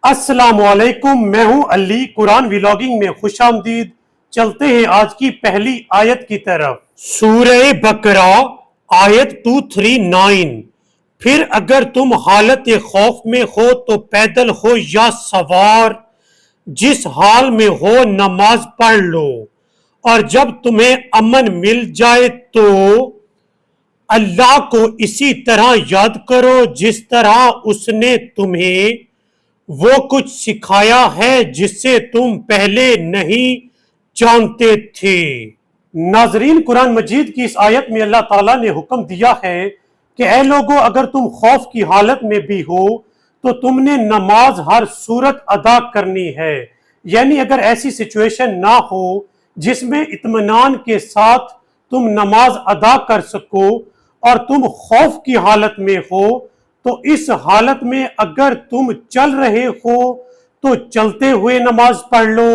السلام علیکم، میں ہوں علی۔ قرآن ویلاگنگ میں خوش آمدید۔ چلتے ہیں آج کی پہلی آیت کی طرف۔ سورہ بقرہ آیت 239۔ پھر اگر تم حالت خوف میں ہو تو پیدل ہو یا سوار، جس حال میں ہو نماز پڑھ لو، اور جب تمہیں امن مل جائے تو اللہ کو اسی طرح یاد کرو جس طرح اس نے تمہیں وہ کچھ سکھایا ہے جس سے تم پہلے نہیں جانتے تھے۔ ناظرین، قرآن مجید کی اس آیت میں اللہ تعالیٰ نے حکم دیا ہے کہ اے لوگو، اگر تم خوف کی حالت میں بھی ہو تو تم نے نماز ہر صورت ادا کرنی ہے۔ یعنی اگر ایسی سچویشن نہ ہو جس میں اطمینان کے ساتھ تم نماز ادا کر سکو اور تم خوف کی حالت میں ہو، تو اس حالت میں اگر تم چل رہے ہو تو چلتے ہوئے نماز پڑھ لو،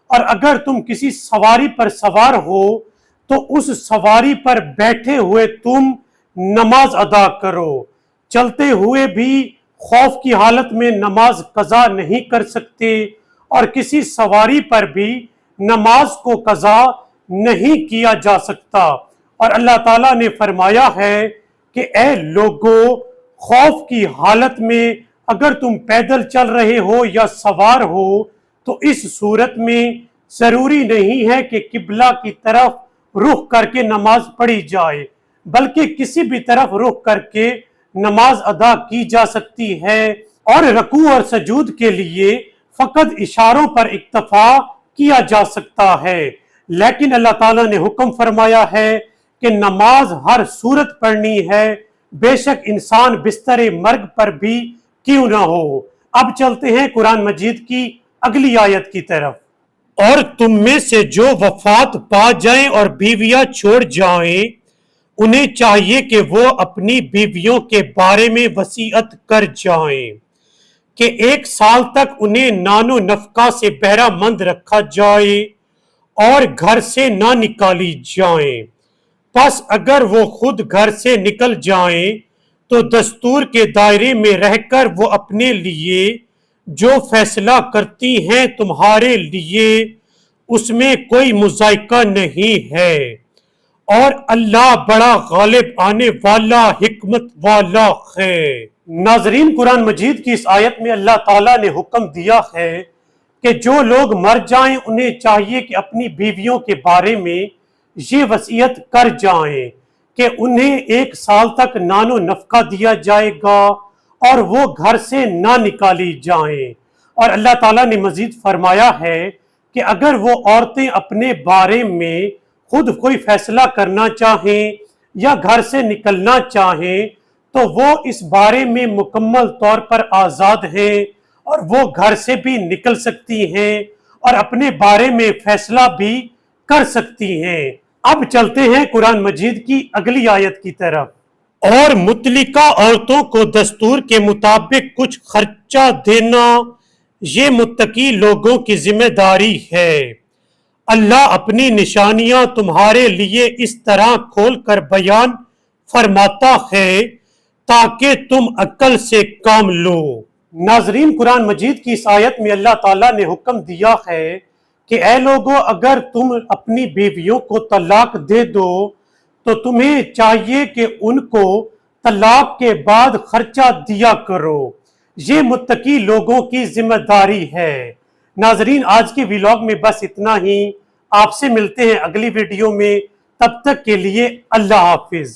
اور اگر تم کسی سواری پر سوار ہو تو اس سواری پر بیٹھے ہوئے تم نماز ادا کرو۔ چلتے ہوئے بھی خوف کی حالت میں نماز قضا نہیں کر سکتے، اور کسی سواری پر بھی نماز کو قضا نہیں کیا جا سکتا۔ اور اللہ تعالیٰ نے فرمایا ہے کہ اے لوگو، خوف کی حالت میں اگر تم پیدل چل رہے ہو یا سوار ہو تو اس صورت میں ضروری نہیں ہے کہ قبلہ کی طرف رخ کر کے نماز پڑھی جائے، بلکہ کسی بھی طرف رخ کر کے نماز ادا کی جا سکتی ہے، اور رکوع اور سجود کے لیے فقط اشاروں پر اکتفا کیا جا سکتا ہے۔ لیکن اللہ تعالیٰ نے حکم فرمایا ہے کہ نماز ہر صورت پڑھنی ہے، بے شک انسان بستر مرگ پر بھی کیوں نہ ہو۔ اب چلتے ہیں قرآن مجید کی اگلی آیت کی طرف۔ اور تم میں سے جو وفات پا جائیں اور بیویاں چھوڑ جائیں، انہیں چاہیے کہ وہ اپنی بیویوں کے بارے میں وصیت کر جائیں کہ 1 سال تک انہیں نان و نفقہ سے بہرہ مند رکھا جائے اور گھر سے نہ نکالی جائیں۔ پس اگر وہ خود گھر سے نکل جائیں تو دستور کے دائرے میں رہ کر وہ اپنے لیے جو فیصلہ کرتی ہیں تمہارے لیے اس میں کوئی مذائقہ نہیں ہے، اور اللہ بڑا غالب آنے والا حکمت والا ہے۔ ناظرین، قرآن مجید کی اس آیت میں اللہ تعالیٰ نے حکم دیا ہے کہ جو لوگ مر جائیں انہیں چاہیے کہ اپنی بیویوں کے بارے میں یہ وصیت کر جائیں کہ انہیں 1 سال تک نان و نفقہ دیا جائے گا اور وہ گھر سے نہ نکالی جائیں۔ اور اللہ تعالیٰ نے مزید فرمایا ہے کہ اگر وہ عورتیں اپنے بارے میں خود کوئی فیصلہ کرنا چاہیں یا گھر سے نکلنا چاہیں تو وہ اس بارے میں مکمل طور پر آزاد ہیں، اور وہ گھر سے بھی نکل سکتی ہیں اور اپنے بارے میں فیصلہ بھی کر سکتی ہیں۔ اب چلتے ہیں قرآن مجید کی اگلی آیت کی طرف۔ اور مطلقہ عورتوں کو دستور کے مطابق کچھ خرچہ دینا یہ متقی لوگوں کی ذمہ داری ہے۔ اللہ اپنی نشانیاں تمہارے لیے اس طرح کھول کر بیان فرماتا ہے تاکہ تم عقل سے کام لو۔ ناظرین، قرآن مجید کی اس آیت میں اللہ تعالیٰ نے حکم دیا ہے کہ اے لوگو، اگر تم اپنی بیویوں کو طلاق دے دو تو تمہیں چاہیے کہ ان کو طلاق کے بعد خرچہ دیا کرو۔ یہ متقی لوگوں کی ذمہ داری ہے۔ ناظرین، آج کے ویلاگ میں بس اتنا ہی۔ آپ سے ملتے ہیں اگلی ویڈیو میں، تب تک کے لیے اللہ حافظ۔